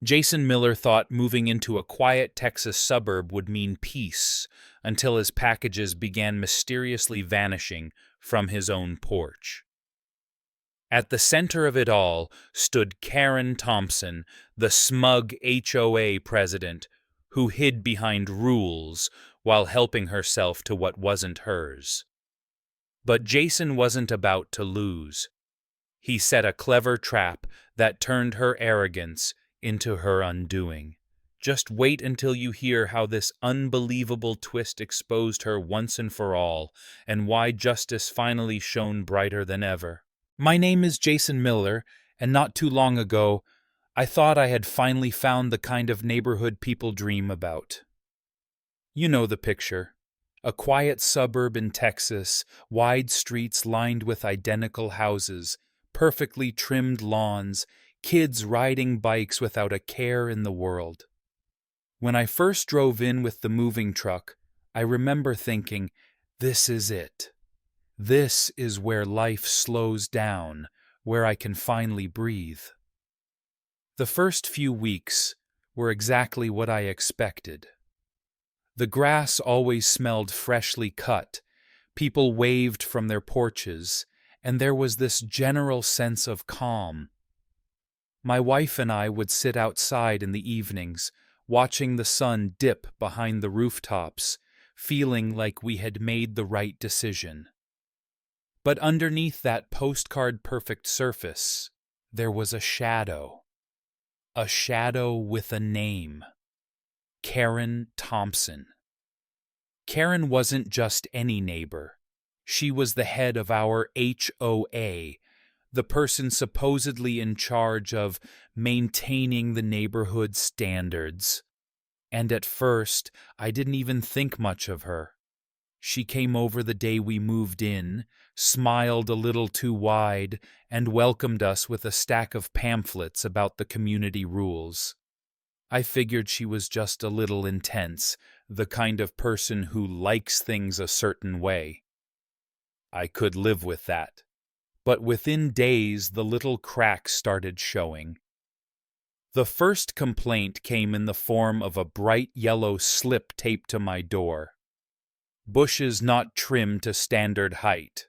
Jason Miller thought moving into a quiet Texas suburb would mean peace until his packages began mysteriously vanishing from his own porch. At the center of it all stood Karen Thompson, the smug HOA president, who hid behind rules while helping herself to what wasn't hers. But Jason wasn't about to lose. He set a clever trap that turned her arrogance into her undoing. Just wait until you hear how this unbelievable twist exposed her once and for all, and why justice finally shone brighter than ever. My name is Jason Miller, and not too long ago, I thought I had finally found the kind of neighborhood people dream about. You know the picture. A quiet suburb in Texas, wide streets lined with identical houses, perfectly trimmed lawns, kids riding bikes without a care in the world. When I first drove in with the moving truck, I remember thinking, this is it. This is where life slows down, where I can finally breathe. The first few weeks were exactly what I expected. The grass always smelled freshly cut, people waved from their porches, and there was this general sense of calm. My wife and I would sit outside in the evenings, watching the sun dip behind the rooftops, feeling like we had made the right decision. But underneath that postcard-perfect surface, there was a shadow. A shadow with a name. Karen Thompson. Karen wasn't just any neighbor. She was the head of our HOA, the person supposedly in charge of maintaining the neighborhood standards. And at first, I didn't even think much of her. She came over the day we moved in, smiled a little too wide, and welcomed us with a stack of pamphlets about the community rules. I figured she was just a little intense, the kind of person who likes things a certain way. I could live with that. But within days, the little cracks started showing. The first complaint came in the form of a bright yellow slip taped to my door. Bushes not trimmed to standard height.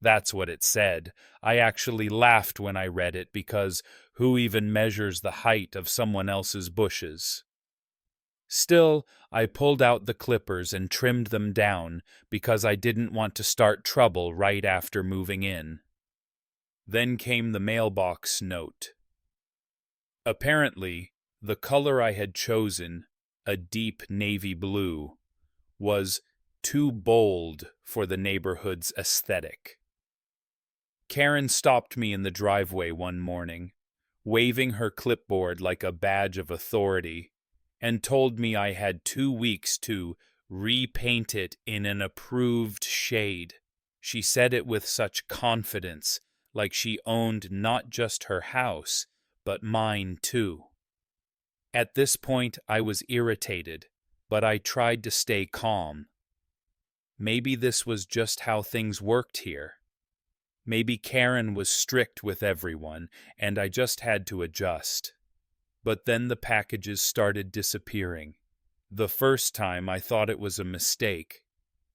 That's what it said. I actually laughed when I read it because who even measures the height of someone else's bushes? Still, I pulled out the clippers and trimmed them down because I didn't want to start trouble right after moving in. Then came the mailbox note. Apparently, the color I had chosen, a deep navy blue, was too bold for the neighborhood's aesthetic. Karen stopped me in the driveway one morning, waving her clipboard like a badge of authority, and told me I had 2 weeks to repaint it in an approved shade. She said it with such confidence, like she owned not just her house, but mine too. At this point, I was irritated, but I tried to stay calm. Maybe this was just how things worked here. Maybe Karen was strict with everyone, and I just had to adjust. But then the packages started disappearing. The first time I thought it was a mistake.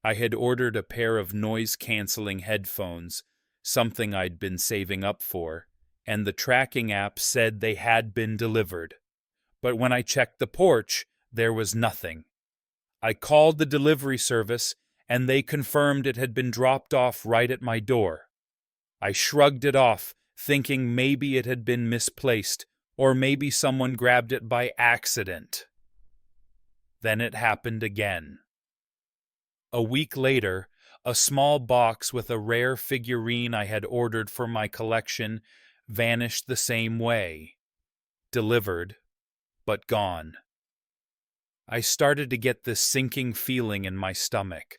I had ordered a pair of noise-canceling headphones, something I'd been saving up for, and the tracking app said they had been delivered. But when I checked the porch, there was nothing. I called the delivery service, and they confirmed it had been dropped off right at my door. I shrugged it off, thinking maybe it had been misplaced, or maybe someone grabbed it by accident. Then it happened again. A week later, a small box with a rare figurine I had ordered for my collection vanished the same way. Delivered, but gone. I started to get this sinking feeling in my stomach.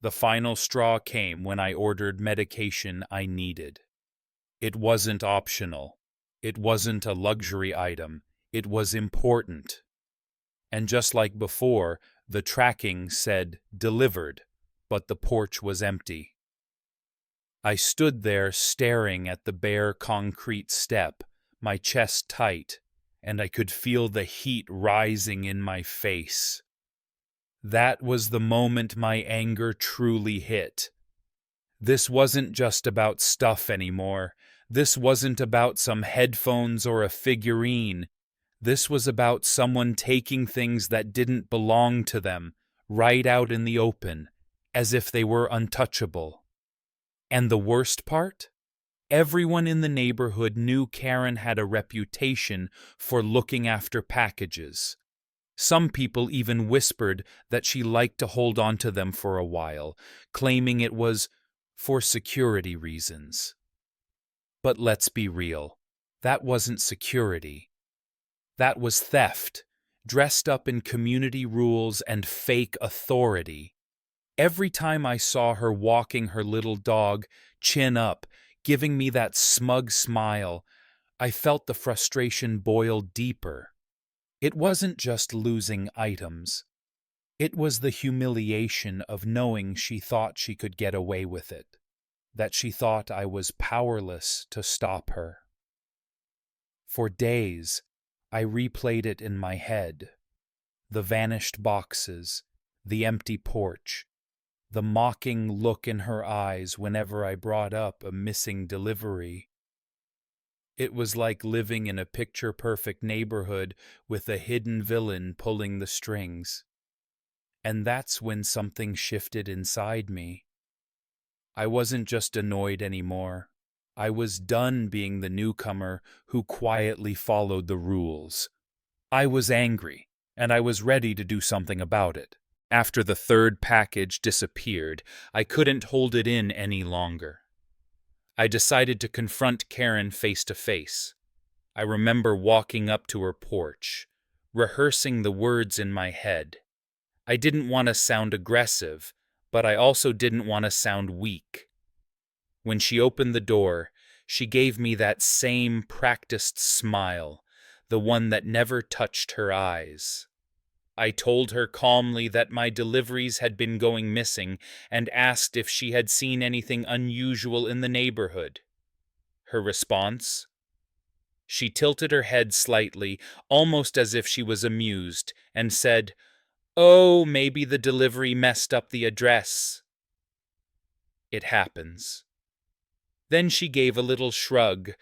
The final straw came when I ordered medication I needed. It wasn't optional. It wasn't a luxury item. It was important. And just like before, the tracking said delivered, but the porch was empty. I stood there staring at the bare concrete step, my chest tight, and I could feel the heat rising in my face. That was the moment my anger truly hit. This wasn't just about stuff anymore. This wasn't about some headphones or a figurine. This was about someone taking things that didn't belong to them, right out in the open, as if they were untouchable. And the worst part? Everyone in the neighborhood knew Karen had a reputation for looking after packages. Some people even whispered that she liked to hold on to them for a while, claiming it was for security reasons. But let's be real, that wasn't security. That was theft, dressed up in community rules and fake authority. Every time I saw her walking her little dog, chin up, giving me that smug smile, I felt the frustration boil deeper. It wasn't just losing items. It was the humiliation of knowing she thought she could get away with it, that she thought I was powerless to stop her. For days, I replayed it in my head. The vanished boxes, the empty porch, the mocking look in her eyes whenever I brought up a missing delivery. It was like living in a picture-perfect neighborhood with a hidden villain pulling the strings. And that's when something shifted inside me. I wasn't just annoyed anymore. I was done being the newcomer who quietly followed the rules. I was angry, and I was ready to do something about it. After the third package disappeared, I couldn't hold it in any longer. I decided to confront Karen face to face. I remember walking up to her porch, rehearsing the words in my head. I didn't want to sound aggressive, but I also didn't want to sound weak. When she opened the door, she gave me that same practiced smile, the one that never touched her eyes. I told her calmly that my deliveries had been going missing and asked if she had seen anything unusual in the neighborhood. Her response? She tilted her head slightly, almost as if she was amused, and said, "Oh, maybe the delivery messed up the address." It happens. Then she gave a little shrug,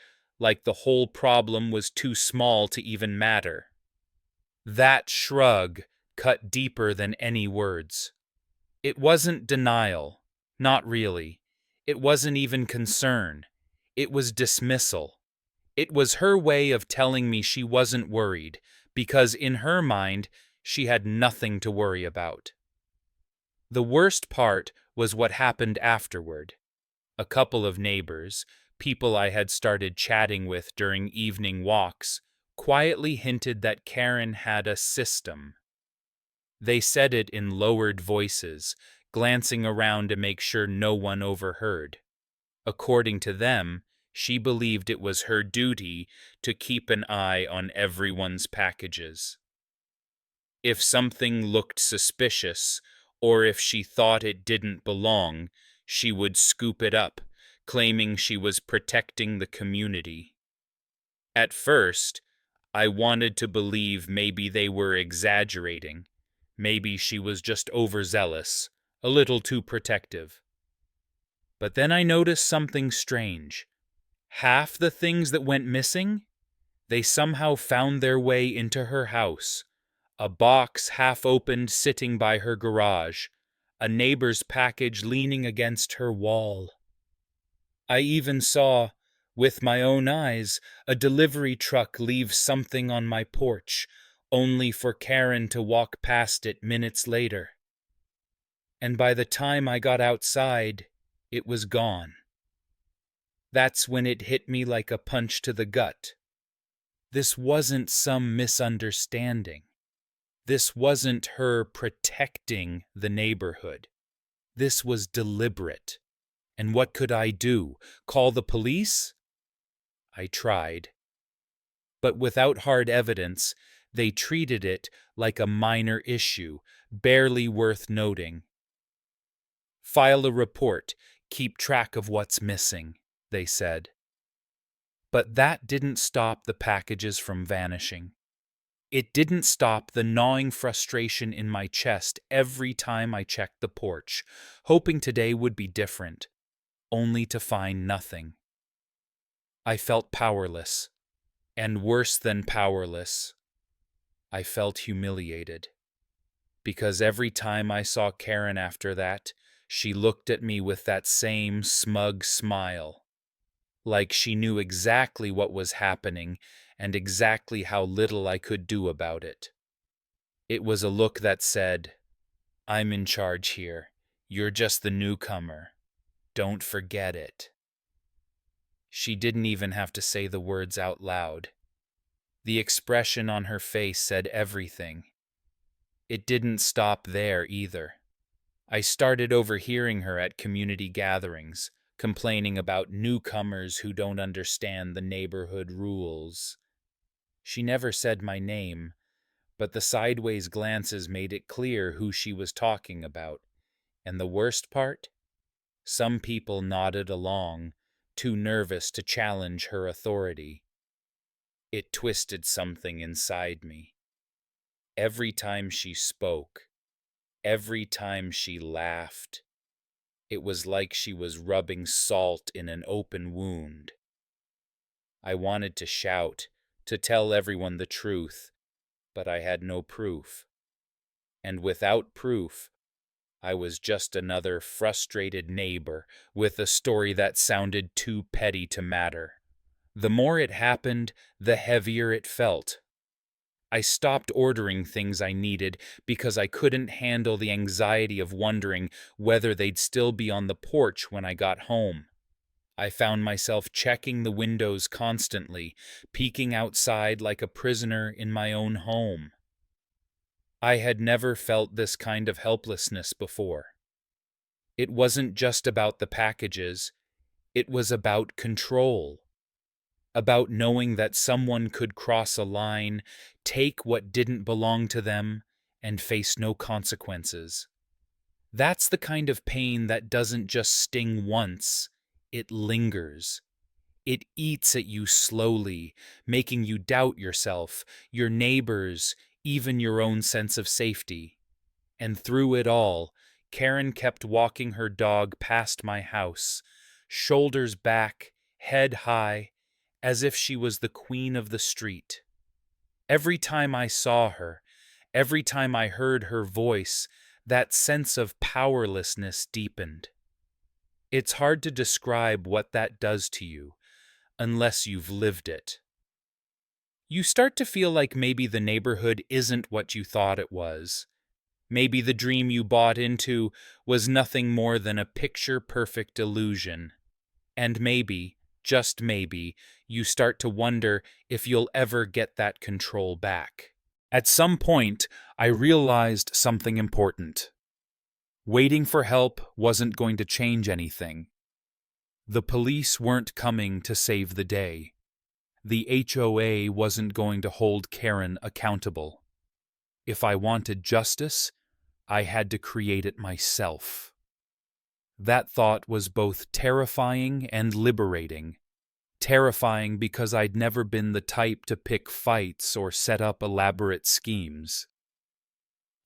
like the whole problem was too small to even matter. That shrug cut deeper than any words. It wasn't denial, not really. It wasn't even concern. It was dismissal. It was her way of telling me she wasn't worried, because in her mind, she had nothing to worry about. The worst part was what happened afterward. A couple of neighbors, people I had started chatting with during evening walks, quietly hinted that Karen had a system. They said it in lowered voices, glancing around to make sure no one overheard. According to them, she believed it was her duty to keep an eye on everyone's packages. If something looked suspicious, or if she thought it didn't belong, she would scoop it up, claiming she was protecting the community. At first, I wanted to believe maybe they were exaggerating. Maybe she was just overzealous, a little too protective. But then I noticed something strange. Half the things that went missing, they somehow found their way into her house. A box half opened sitting by her garage, a neighbor's package leaning against her wall. I even saw, with my own eyes, a delivery truck leave something on my porch, only for Karen to walk past it minutes later. And by the time I got outside, it was gone. That's when it hit me like a punch to the gut. This wasn't some misunderstanding. This wasn't her protecting the neighborhood. This was deliberate. And what could I do? Call the police? I tried. But without hard evidence, they treated it like a minor issue, barely worth noting. File a report, keep track of what's missing, they said. But that didn't stop the packages from vanishing. It didn't stop the gnawing frustration in my chest every time I checked the porch, hoping today would be different, only to find nothing. I felt powerless, and worse than powerless, I felt humiliated. Because every time I saw Karen after that, she looked at me with that same smug smile, like she knew exactly what was happening and exactly how little I could do about it. It was a look that said, "I'm in charge here. You're just the newcomer. Don't forget it." She didn't even have to say the words out loud. The expression on her face said everything. It didn't stop there either. I started overhearing her at community gatherings, complaining about newcomers who don't understand the neighborhood rules. She never said my name, but the sideways glances made it clear who she was talking about. And the worst part? Some people nodded along, too nervous to challenge her authority. It twisted something inside me. Every time she spoke, every time she laughed, it was like she was rubbing salt in an open wound. I wanted to shout, to tell everyone the truth, but I had no proof. And without proof, I was just another frustrated neighbor with a story that sounded too petty to matter. The more it happened, the heavier it felt. I stopped ordering things I needed because I couldn't handle the anxiety of wondering whether they'd still be on the porch when I got home. I found myself checking the windows constantly, peeking outside like a prisoner in my own home. I had never felt this kind of helplessness before. It wasn't just about the packages, it was about control. About knowing that someone could cross a line, take what didn't belong to them, and face no consequences. That's the kind of pain that doesn't just sting once, it lingers. It eats at you slowly, making you doubt yourself, your neighbors, even your own sense of safety. And through it all, Karen kept walking her dog past my house, shoulders back, head high, as if she was the queen of the street. Every time I saw her, every time I heard her voice, that sense of powerlessness deepened. It's hard to describe what that does to you, unless you've lived it. You start to feel like maybe the neighborhood isn't what you thought it was. Maybe the dream you bought into was nothing more than a picture-perfect illusion. And maybe, just maybe, you start to wonder if you'll ever get that control back. At some point, I realized something important. Waiting for help wasn't going to change anything. The police weren't coming to save the day. The HOA wasn't going to hold Karen accountable. If I wanted justice, I had to create it myself. That thought was both terrifying and liberating. Terrifying because I'd never been the type to pick fights or set up elaborate schemes.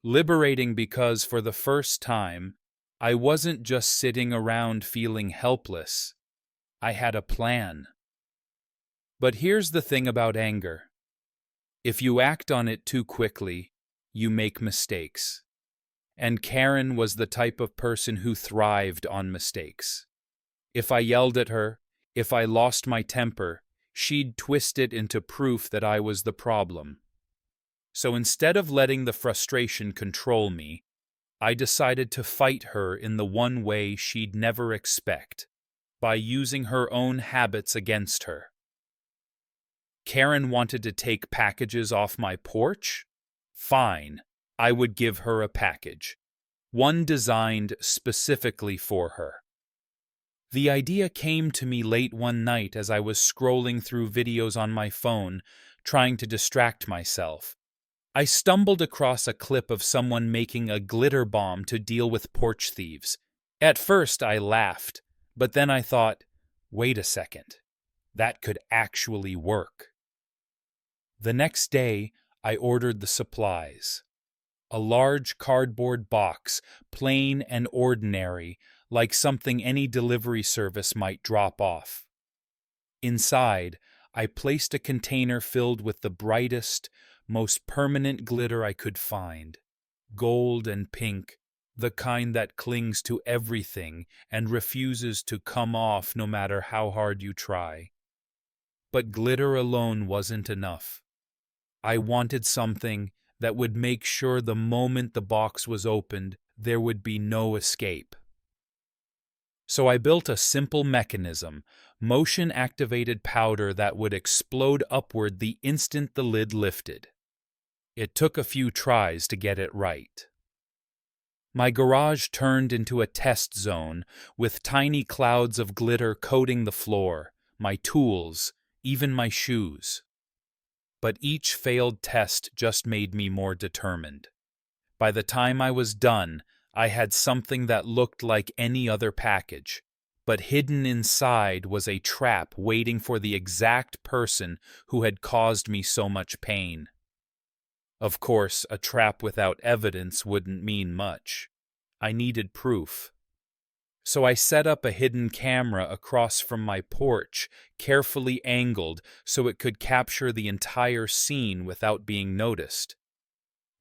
Liberating because for the first time, I wasn't just sitting around feeling helpless. I had a plan. But here's the thing about anger. If you act on it too quickly, you make mistakes. And Karen was the type of person who thrived on mistakes. If I yelled at her, if I lost my temper, she'd twist it into proof that I was the problem. So instead of letting the frustration control me, I decided to fight her in the one way she'd never expect, by using her own habits against her. Karen wanted to take packages off my porch? Fine, I would give her a package. One designed specifically for her. The idea came to me late one night as I was scrolling through videos on my phone, trying to distract myself. I stumbled across a clip of someone making a glitter bomb to deal with porch thieves. At first I laughed, but then I thought, wait a second, that could actually work. The next day, I ordered the supplies. A large cardboard box, plain and ordinary, like something any delivery service might drop off. Inside, I placed a container filled with the brightest, most permanent glitter I could find. Gold and pink, the kind that clings to everything and refuses to come off no matter how hard you try. But glitter alone wasn't enough. I wanted something that would make sure the moment the box was opened, there would be no escape. So I built a simple mechanism, motion-activated powder that would explode upward the instant the lid lifted. It took a few tries to get it right. My garage turned into a test zone, with tiny clouds of glitter coating the floor, my tools, even my shoes. But each failed test just made me more determined. By the time I was done, I had something that looked like any other package, but hidden inside was a trap waiting for the exact person who had caused me so much pain. Of course, a trap without evidence wouldn't mean much. I needed proof. So I set up a hidden camera across from my porch, carefully angled so it could capture the entire scene without being noticed.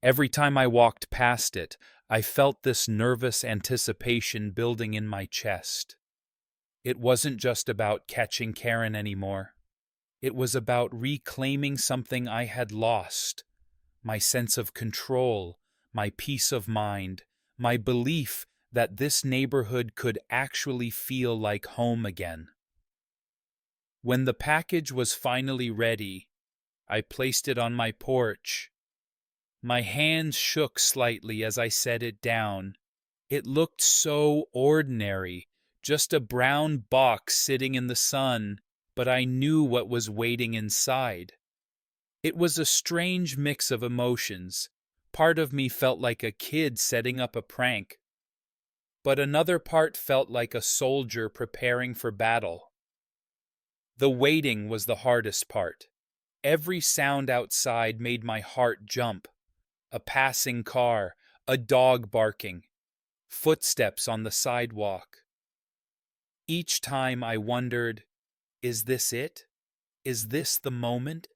Every time I walked past it, I felt this nervous anticipation building in my chest. It wasn't just about catching Karen anymore. It was about reclaiming something I had lost. My sense of control, my peace of mind, my belief that this neighborhood could actually feel like home again. When the package was finally ready, I placed it on my porch. My hands shook slightly as I set it down. It looked so ordinary, just a brown box sitting in the sun, but I knew what was waiting inside. It was a strange mix of emotions. Part of me felt like a kid setting up a prank, but another part felt like a soldier preparing for battle. The waiting was the hardest part. Every sound outside made my heart jump. A passing car, a dog barking, footsteps on the sidewalk. Each time I wondered, is this it? Is this the moment?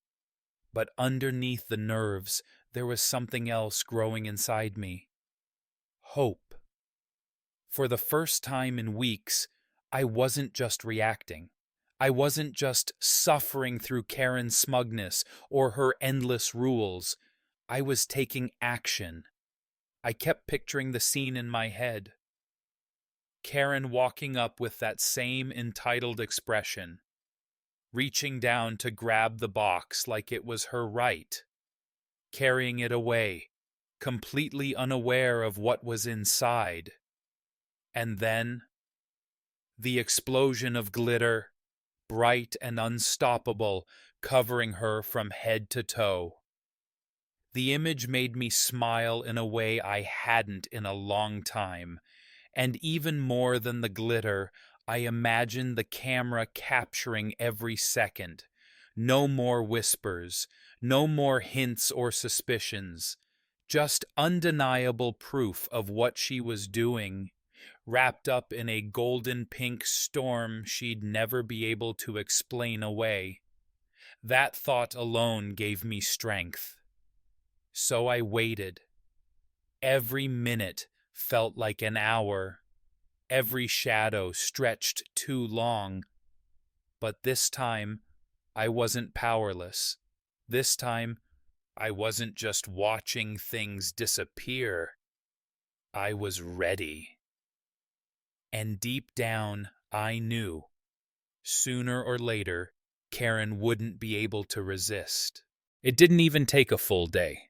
But underneath the nerves, there was something else growing inside me. Hope. For the first time in weeks, I wasn't just reacting. I wasn't just suffering through Karen's smugness or her endless rules. I was taking action. I kept picturing the scene in my head. Karen walking up with that same entitled expression, reaching down to grab the box like it was her right, carrying it away, completely unaware of what was inside. And then, the explosion of glitter, bright and unstoppable, covering her from head to toe. The image made me smile in a way I hadn't in a long time, and even more than the glitter, I imagined the camera capturing every second. No more whispers, no more hints or suspicions, just undeniable proof of what she was doing, wrapped up in a golden pink storm she'd never be able to explain away. That thought alone gave me strength. So I waited. Every minute felt like an hour. Every shadow stretched too long. But this time, I wasn't powerless. This time, I wasn't just watching things disappear. I was ready. And deep down, I knew, sooner or later, Karen wouldn't be able to resist. It didn't even take a full day.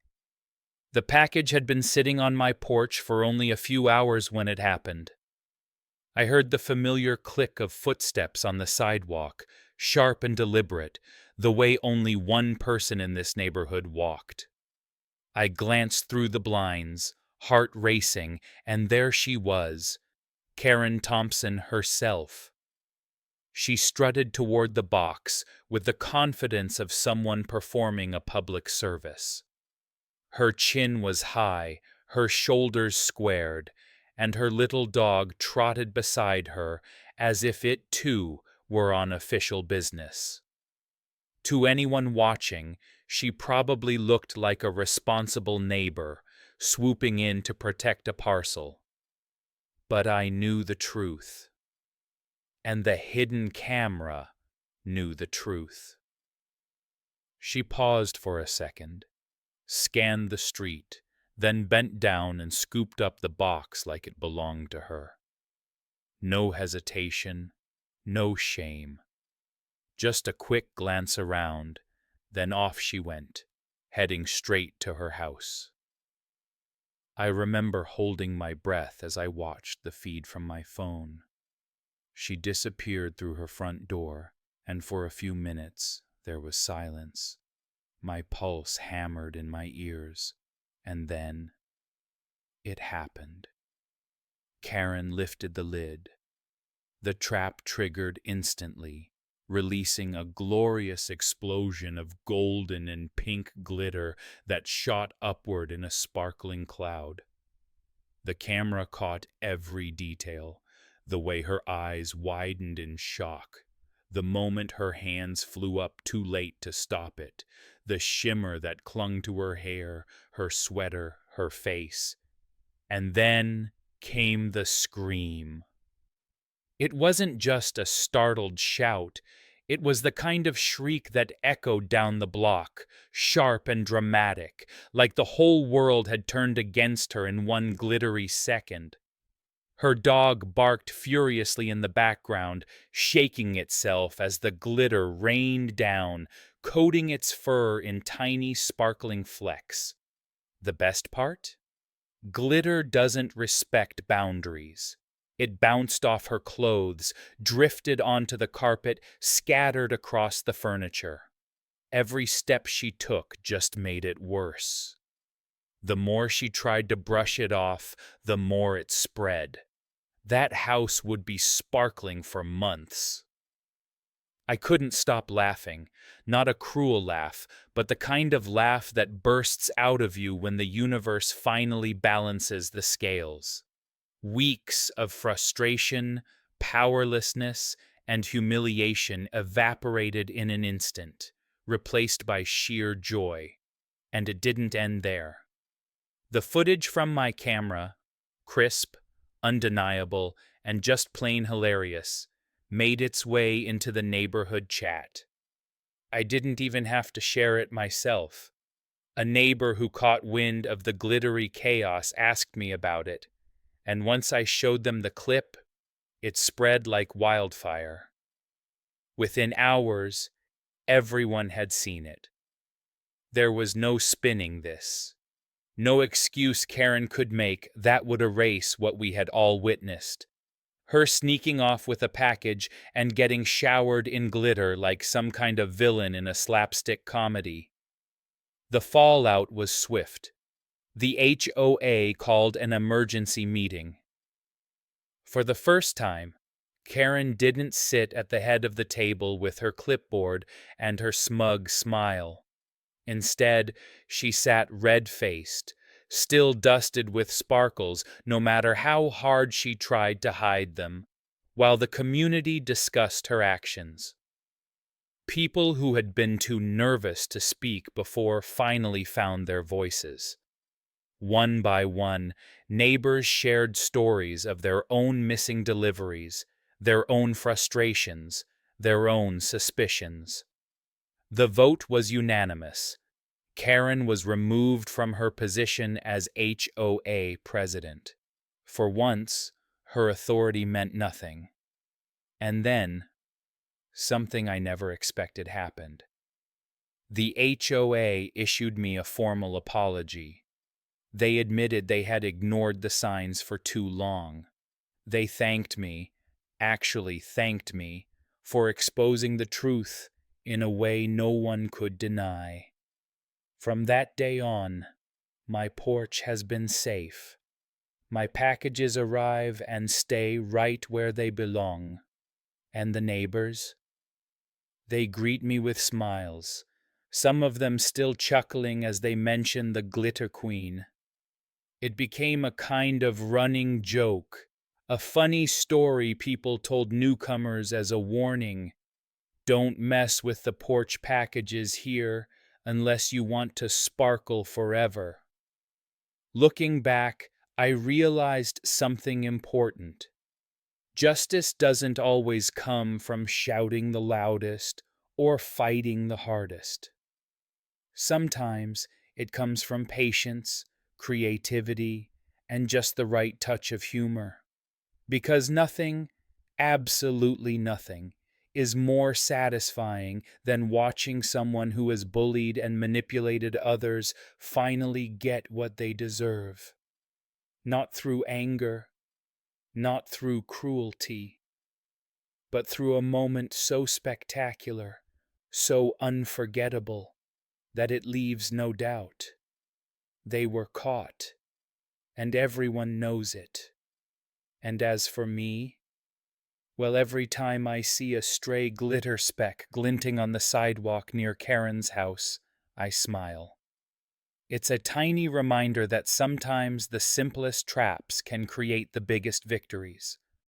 The package had been sitting on my porch for only a few hours when it happened. I heard the familiar click of footsteps on the sidewalk, sharp and deliberate, the way only one person in this neighborhood walked. I glanced through the blinds, heart racing, and there she was, Karen Thompson herself. She strutted toward the box with the confidence of someone performing a public service. Her chin was high, her shoulders squared, and her little dog trotted beside her as if it too were on official business. To anyone watching, she probably looked like a responsible neighbor swooping in to protect a parcel. But I knew the truth. And the hidden camera knew the truth. She paused for a second, scanned the street, then bent down and scooped up the box like it belonged to her. No hesitation, no shame. Just a quick glance around, then off she went, heading straight to her house. I remember holding my breath as I watched the feed from my phone. She disappeared through her front door, and for a few minutes there was silence. My pulse hammered in my ears, and then it happened. Karen lifted the lid. The trap triggered instantly, releasing a glorious explosion of golden and pink glitter that shot upward in a sparkling cloud. The camera caught every detail, the way her eyes widened in shock, the moment her hands flew up too late to stop it, the shimmer that clung to her hair, her sweater, her face. And then came the scream. It wasn't just a startled shout. It was the kind of shriek that echoed down the block, sharp and dramatic, like the whole world had turned against her in one glittery second. Her dog barked furiously in the background, shaking itself as the glitter rained down, coating its fur in tiny sparkling flecks. The best part? Glitter doesn't respect boundaries. It bounced off her clothes, drifted onto the carpet, scattered across the furniture. Every step she took just made it worse. The more she tried to brush it off, the more it spread. That house would be sparkling for months. I couldn't stop laughing, not a cruel laugh, but the kind of laugh that bursts out of you when the universe finally balances the scales. Weeks of frustration, powerlessness, and humiliation evaporated in an instant, replaced by sheer joy. And it didn't end there. The footage from my camera, crisp, undeniable, and just plain hilarious, made its way into the neighborhood chat. I didn't even have to share it myself. A neighbor who caught wind of the glittery chaos asked me about it, and once I showed them the clip, it spread like wildfire. Within hours, everyone had seen it. There was no spinning this. No excuse Karen could make that would erase what we had all witnessed. Her sneaking off with a package and getting showered in glitter like some kind of villain in a slapstick comedy. The fallout was swift. The HOA called an emergency meeting. For the first time, Karen didn't sit at the head of the table with her clipboard and her smug smile. Instead, she sat red-faced, still dusted with sparkles no matter how hard she tried to hide them, while the community discussed her actions. People who had been too nervous to speak before finally found their voices. One by one, neighbors shared stories of their own missing deliveries, their own frustrations, their own suspicions. The vote was unanimous. Karen was removed from her position as HOA president. For once, her authority meant nothing. And then, something I never expected happened. The HOA issued me a formal apology. They admitted they had ignored the signs for too long. They thanked me, actually thanked me, for exposing the truth in a way no one could deny. From that day on, my porch has been safe. My packages arrive and stay right where they belong. And the neighbors? They greet me with smiles, some of them still chuckling as they mention the glitter queen. It became a kind of running joke, a funny story people told newcomers as a warning. Don't mess with the porch packages here unless you want to sparkle forever. Looking back, I realized something important. Justice doesn't always come from shouting the loudest or fighting the hardest. Sometimes it comes from patience, creativity, and just the right touch of humor. Because nothing, absolutely nothing, is more satisfying than watching someone who has bullied and manipulated others finally get what they deserve. Not through anger, not through cruelty, but through a moment so spectacular, so unforgettable, that it leaves no doubt. They were caught, and everyone knows it. And as for me, well, every time I see a stray glitter speck glinting on the sidewalk near Karen's house, I smile. It's a tiny reminder that sometimes the simplest traps can create the biggest victories.